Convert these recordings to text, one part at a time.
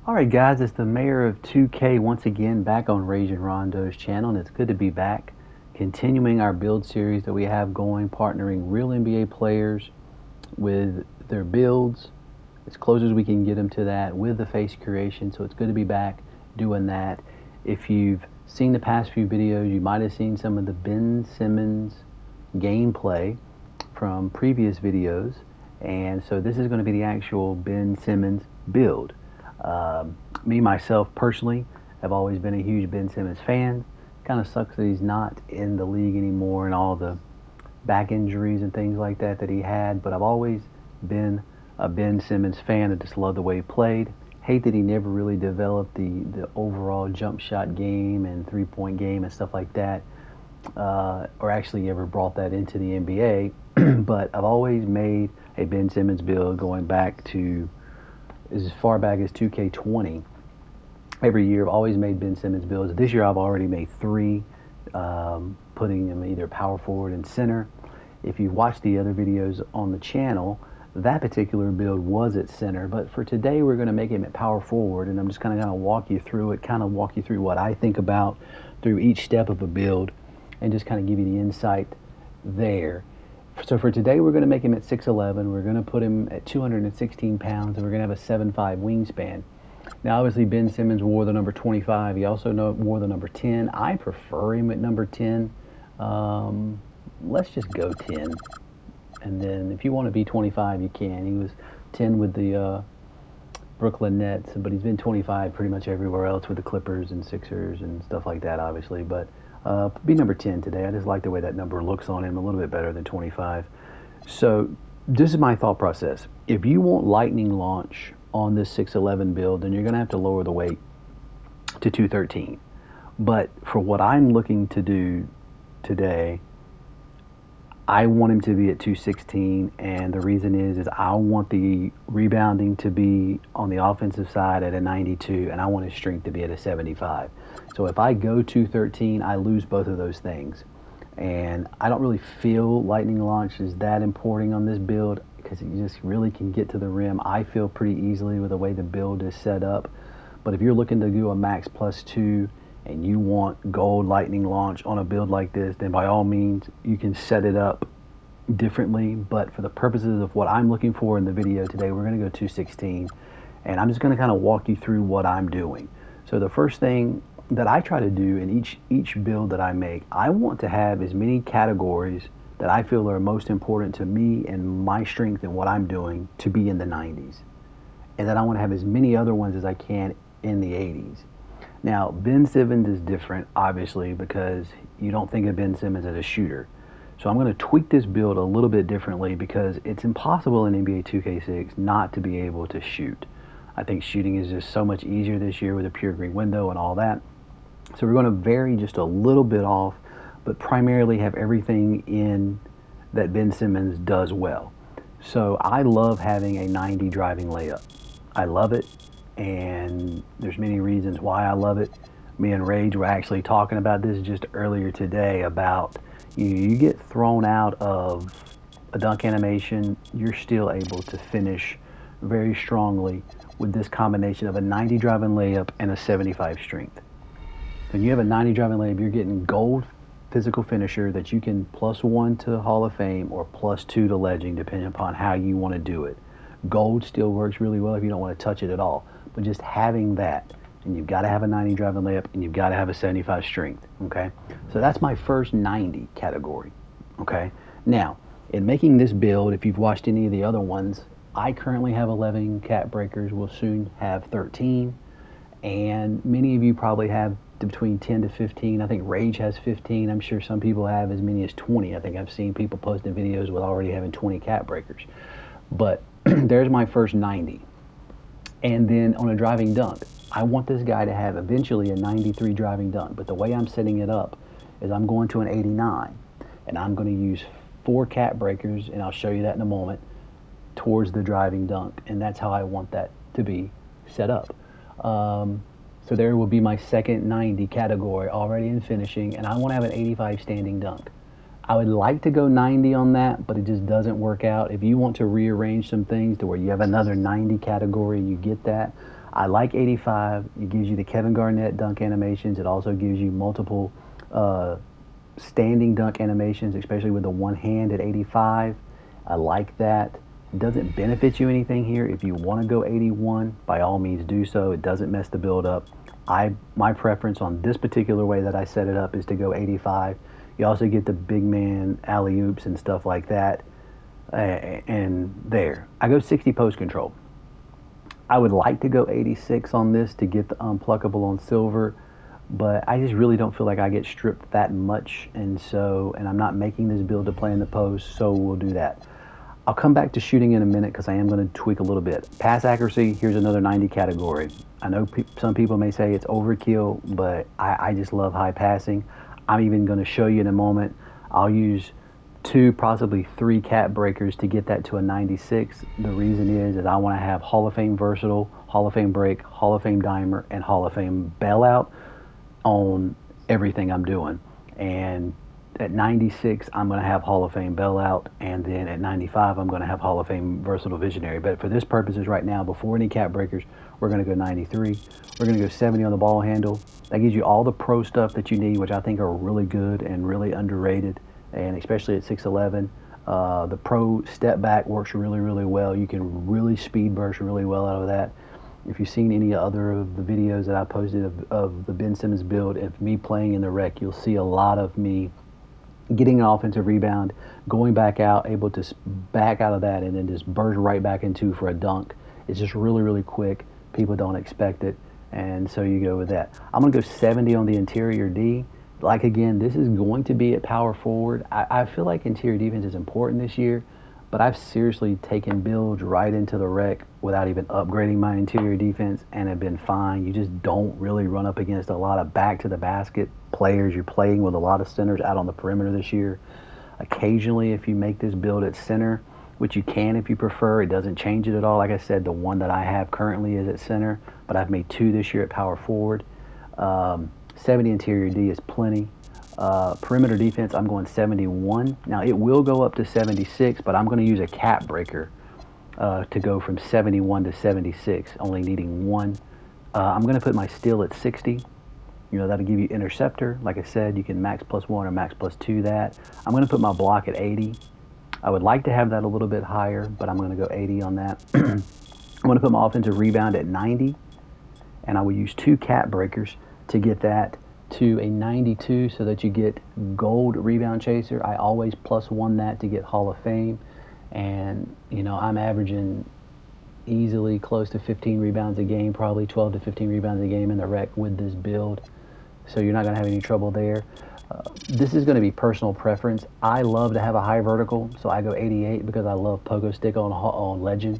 Alright guys, it's the mayor of 2K once again back on Rage and Rondo's channel, and it's good to be back continuing our build series that we have going, partnering real NBA players with their builds as close as we can get them to that with the face creation. So it's good to be back doing that. If you've seen the past few videos, you might have seen some of the Ben Simmons gameplay from previous videos, and so this is going to be the actual Ben Simmons build. Me myself personally have always been a huge Ben Simmons fan. Kind of sucks that he's not in the league anymore and all the back injuries and things like that that he had, but I've always been a Ben Simmons fan. I just love the way he played. Hate that he never really developed the overall jump shot game and 3-point game and stuff like that, or actually ever brought that into the NBA. But I've always made a Ben Simmons build going back to as far back as 2K20. Every year I've always made Ben Simmons builds. This year I've already made three, putting him either power forward and center. If you've watched the other videos on the channel, that particular build was at center, but for today we're going to make him at power forward, and I'm just kind of walk you through it, kind of walk you through what I think about through each step of a build, and just kind of give you the insight there. So for today we're going to make him at 6'11", we're going to put him at 216 pounds, and we're going to have a 7'5" wingspan. Now obviously Ben Simmons wore the number 25, he also wore the number 10. I prefer him at number 10. Let's just go 10. And then if you want to be 25, you can. He was 10 with the Brooklyn Nets, but he's been 25 pretty much everywhere else with the Clippers and Sixers and stuff like that, obviously. But be number 10 today. I just like the way that number looks on him, a little bit better than 25. So this is my thought process. If you want lightning launch on this 6'11 build, then you're going to have to lower the weight to 213. But for what I'm looking to do today, I want him to be at 216, and the reason is I want the rebounding to be on the offensive side at a 92, and I want his strength to be at a 75. So if I go 213, I lose both of those things. And I don't really feel lightning launch is that important on this build because you just really can get to the rim, I feel, pretty easily with the way the build is set up. But if you're looking to do a max +2 and you want gold lightning launch on a build like this, then by all means you can set it up differently. But for the purposes of what I'm looking for in the video today, we're going to go 216, and I'm just going to kind of walk you through what I'm doing. So the first thing that I try to do in each build that I make, I want to have as many categories that I feel are most important to me and my strength and what I'm doing to be in the 90s, and then I want to have as many other ones as I can in the 80s. Now, Ben Simmons is different, obviously, because you don't think of Ben Simmons as a shooter. So I'm going to tweak this build a little bit differently because it's impossible in NBA 2K6 not to be able to shoot. I think shooting is just so much easier this year with a pure green window and all that. So we're going to vary just a little bit off, but primarily have everything in that Ben Simmons does well. So I love having a 90 driving layup. I love it, and there's many reasons why I love it. Me and Rage were actually talking about this just earlier today about you get thrown out of a dunk animation, you're still able to finish very strongly with this combination of a 90 driving layup and a 75 strength. When you have a 90 driving layup, you're getting gold physical finisher that you can +1 to Hall of Fame or +2 to Legend, depending upon how you want to do it. Gold still works really well if you don't want to touch it at all. But just having that, and you've got to have a 90 driving layup, and you've got to have a 75 strength, okay? So that's my first 90 category, okay? Now, in making this build, if you've watched any of the other ones, I currently have 11 cat breakers. We'll soon have 13, and many of you probably have between 10 to 15. I think Rage has 15. I'm sure some people have as many as 20. I think I've seen people posting videos with already having 20 cat breakers. But there's my first 90. And then on a driving dunk, I want this guy to have eventually a 93 driving dunk. But the way I'm setting it up is I'm going to an 89. And I'm going to use 4 cat breakers, and I'll show you that in a moment, towards the driving dunk. And that's how I want that to be set up. So there will be my second 90 category already in finishing. And I want to have an 85 standing dunk. I would like to go 90 on that, but it just doesn't work out. If you want to rearrange some things to where you have another 90 category and you get that, I like 85. It gives you the Kevin Garnett dunk animations. It also gives you multiple uh, standing dunk animations, especially with the one hand at 85. I like that. It doesn't benefit you anything here. If you want to go 81, by all means do so. It doesn't mess the build up. My preference on this particular way that I set it up is to go 85. You also get the big man alley oops and stuff like that. And there, I go 60 post control. I would like to go 86 on this to get the unpluckable on silver, but I just really don't feel like I get stripped that much, and I'm not making this build to play in the post, so we'll do that. I'll come back to shooting in a minute because I am going to tweak a little bit. Pass accuracy, here's another 90 category. I know some people may say it's overkill, but I just love high passing. I'm even going to show you in a moment. I'll use 2, possibly 3 cap breakers to get that to a 96. The reason is I want to have Hall of Fame versatile, Hall of Fame break, Hall of Fame dimer, and Hall of Fame bailout on everything I'm doing. And at 96, I'm going to have Hall of Fame bailout, and then at 95, I'm going to have Hall of Fame versatile visionary. But for this purposes right now, before any cap breakers, we're going to go 93. We're going to go 70 on the ball handle. That gives you all the pro stuff that you need, which I think are really good and really underrated, and especially at 6'11". The pro step back works really, really well. You can really speed burst really well out of that. If you've seen any other of the videos that I posted of the Ben Simmons build, of me playing in the rec, you'll see a lot of me getting an offensive rebound, going back out, able to back out of that, and then just burst right back into for a dunk. It's just really, really quick. People don't expect it, and so you go with that. I'm going to go 70 on the interior D. Like, again, this is going to be at power forward. I feel like interior defense is important this year, but I've seriously taken builds right into the rec without even upgrading my interior defense and have been fine. You just don't really run up against a lot of back to the basket players. You're playing with a lot of centers out on the perimeter this year. Occasionally, if you make this build at center, which you can if you prefer, it doesn't change it at all. Like I said, the one that I have currently is at center, but I've made 2 this year at power forward. 70 interior D is plenty. Perimeter defense, I'm going 71. Now, it will go up to 76, but I'm going to use a cap breaker to go from 71 to 76, only needing 1. I'm going to put my steal at 60. You know, that'll give you interceptor. Like I said, you can max +1 or max +2 that. I'm going to put my block at 80. I would like to have that a little bit higher, but I'm going to go 80 on that. I'm going to put my offensive rebound at 90, and I will use 2 cap breakers to get that to a 92 so that you get gold rebound chaser. I always +1 that to get Hall of Fame, and you know, I'm averaging easily close to 15 rebounds a game, probably 12 to 15 rebounds a game in the rec with this build, so you're not going to have any trouble there. This is going to be personal preference. I love to have a high vertical, so I go 88 because I love pogo stick on legend.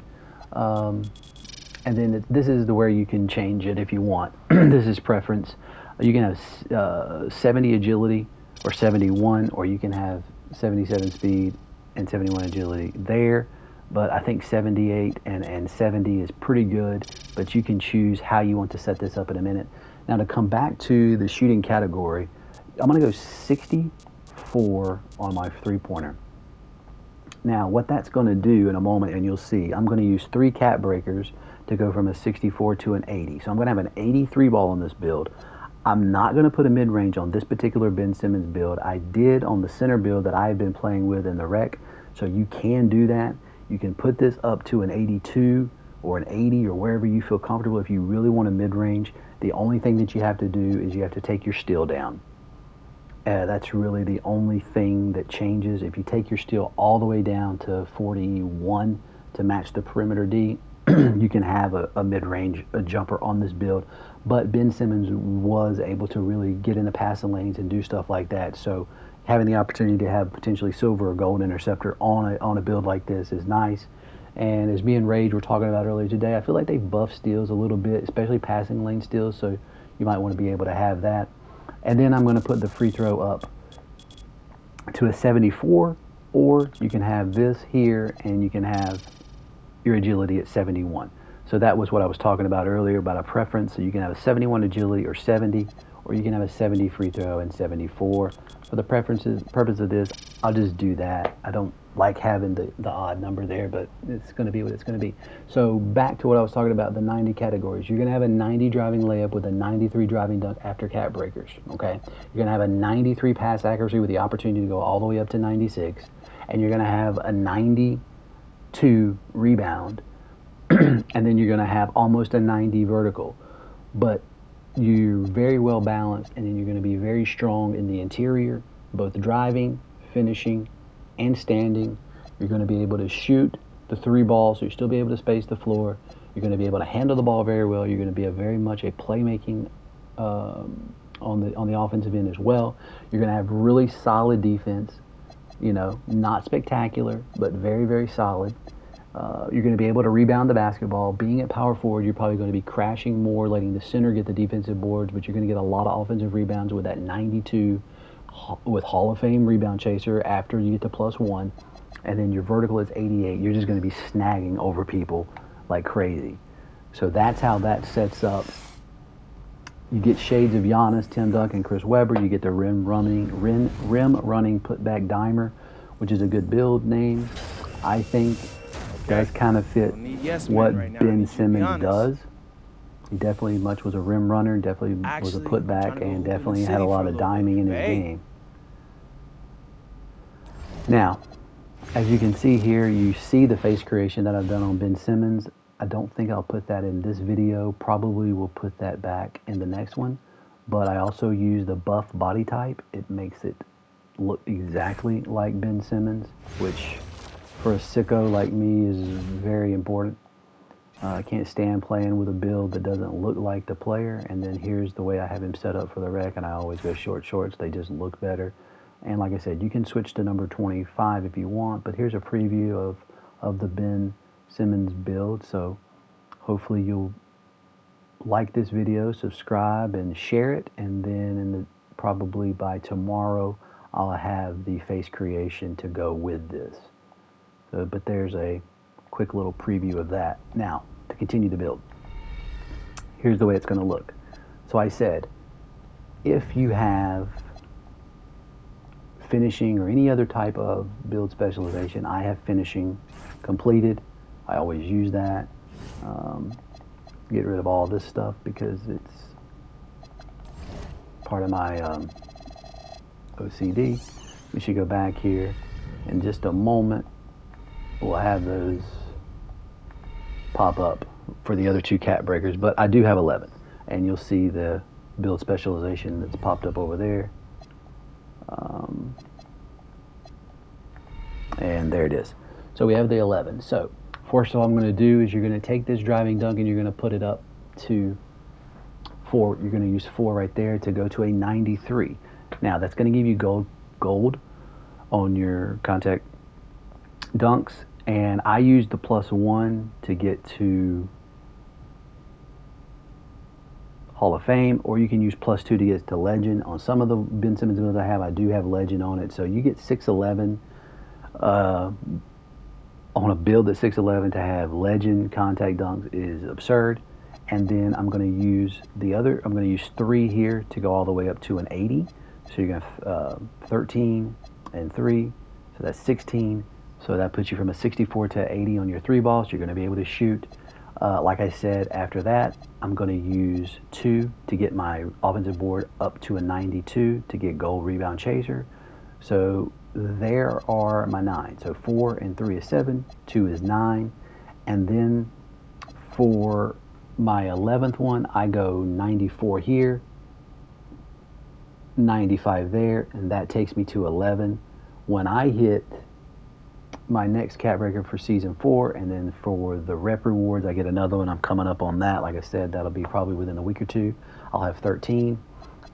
And then this is where you can change it if you want. This is preference. You can have 70 agility or 71, or you can have 77 speed and 71 agility there. But I think 78 and 70 is pretty good, but you can choose how you want to set this up in a minute. Now, to come back to the shooting category, I'm going to go 64 on my three-pointer. Now, what that's going to do in a moment, and you'll see, I'm going to use 3 cap breakers to go from a 64 to an 80. So I'm going to have an 83 ball on this build. I'm not going to put a mid-range on this particular Ben Simmons build. I did on the center build that I've been playing with in the rec, so you can do that. You can put this up to an 82 or an 80 or wherever you feel comfortable if you really want a mid-range. The only thing that you have to do is you have to take your steal down. That's really the only thing that changes. If you take your steal all the way down to 41 to match the perimeter D, you can have a mid-range jumper on this build. But Ben Simmons was able to really get in the passing lanes and do stuff like that. So having the opportunity to have potentially silver or gold interceptor on a build like this is nice. And as me and Rage were talking about earlier today, I feel like they buff steals a little bit, especially passing lane steals. So you might want to be able to have that. And then I'm going to put the free throw up to a 74, or you can have this here and you can have your agility at 71. So that was what I was talking about earlier about a preference. So you can have a 71 agility or 70, or you can have a 70 free throw and 74. For the purpose of this, I'll just do that. I don't like having the odd number there, but it's going to be what it's going to be. So back to what I was talking about, the 90 categories. You're going to have a 90 driving layup with a 93 driving dunk after cat breakers, okay? You're going to have a 93 pass accuracy with the opportunity to go all the way up to 96, and you're going to have a 92 rebound, and then you're going to have almost a 90 vertical. But you're very well balanced, and then you're going to be very strong in the interior, both driving, finishing, and standing. You're going to be able to shoot the three ball, so you'll still be able to space the floor. You're going to be able to handle the ball very well. You're going to be very much a playmaking on the offensive end as well. You're going to have really solid defense. You know, not spectacular, but very, very solid. You're going to be able to rebound the basketball. Being at power forward, you're probably going to be crashing more, letting the center get the defensive boards, but you're going to get a lot of offensive rebounds with that 92 with Hall of Fame rebound chaser after you get to +1. And then your vertical is 88. You're just going to be snagging over people like crazy. So that's how that sets up. You get shades of Giannis, Tim Duncan, Chris Webber. You get the rim running putback dimer, which is a good build name. I think does kind of fit what Ben Simmons does. He definitely much was a rim runner, definitely was a putback, and definitely had a lot of diming in his game. Now, as you can see here, you see the face creation that I've done on Ben Simmons. I don't think I'll put that in this video. Probably will put that back in the next one. But I also use the buff body type. It makes it look exactly like Ben Simmons, which for a sicko like me is very important. I can't stand playing with a build that doesn't look like the player. And then here's the way I have him set up for the rec, and I always go short shorts. They just look better. And like I said, you can switch to number 25 if you want, but here's a preview of the Ben Simmons build. So hopefully you'll like this video, subscribe, and share it. And then probably by tomorrow, I'll have the face creation to go with this. So, but there's a quick little preview of that. Now, to continue the build, here's the way it's going to look. So I said, if you have finishing or any other type of build specialization, I have finishing completed. I always use that. Get rid of all this stuff because it's part of my OCD. We should go back here in just a moment. We'll have those pop up for the other two cat breakers, but I do have 11, and you'll see the build specialization that's popped up over there. And there it is. So we have the 11. So first of all, I'm going to do is you're going to take this driving dunk and you're going to put it up to 4. You're going to use 4 right there to go to a 93. Now that's going to give you gold on your contact dunks, and I used the +1 to get to Hall of Fame, or you can use +2 to get to Legend. On some of the Ben Simmons builds I do have Legend on it, so you get 6'11". On a build at 6'11", to have Legend contact dunks is absurd. And then I'm going to use I'm going to use 3 here to go all the way up to an 80. So you're going to have 13 and 3, so that's 16. So that puts you from a 64 to 80 on your 3 balls. You're going to be able to shoot. Like I said, after that, I'm going to use 2 to get my offensive board up to a 92 to get gold rebound chaser. So there are my 9. So 4 and 3 is 7, 2 is 9. And then for my 11th one, I go 94 here, 95 there, and that takes me to 11. When I hit my next cat breaker for season 4, and then for the rep rewards, I get another one. I'm coming up on that. Like I said, that'll be probably within a week or 2. I'll have 13.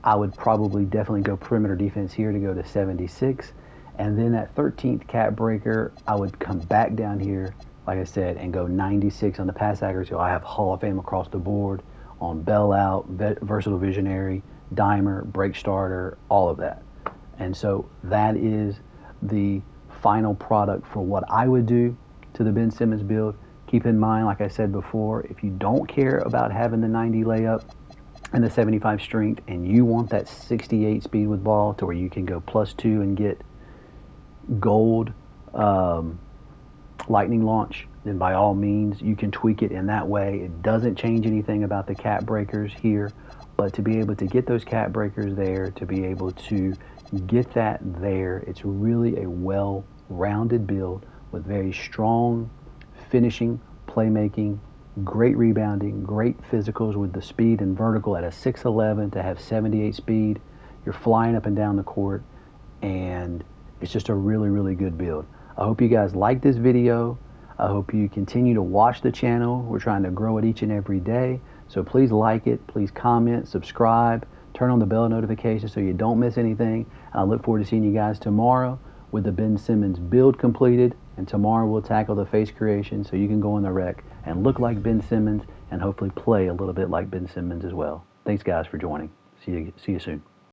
I would probably definitely go perimeter defense here to go to 76. And then at 13th cat breaker, I would come back down here, like I said, and go 96 on the pass accuracy. So I have Hall of Fame across the board on bailout, versatile visionary, dimer, break starter, all of that. And so that is the final product for what I would do to the Ben Simmons build. Keep in mind, like I said before, if you don't care about having the 90 layup and the 75 strength, and you want that 68 speed with ball to where you can go +2 and get gold lightning launch, then by all means you can tweak it in that way. It doesn't change anything about the cap breakers here, but to be able to get those cap breakers there, to be able to get that there, it's really a well-rounded build with very strong finishing, playmaking, great rebounding, great physicals with the speed and vertical at a 6'11" to have 78 speed. You're flying up and down the court, and it's just a really, really good build. I hope you guys like this video. I hope you continue to watch the channel. We're trying to grow it each and every day. So please like it, please comment, subscribe, turn on the bell notification so you don't miss anything. And I look forward to seeing you guys tomorrow with the Ben Simmons build completed. And tomorrow we'll tackle the face creation so you can go in the rec and look like Ben Simmons and hopefully play a little bit like Ben Simmons as well. Thanks guys for joining. See you soon.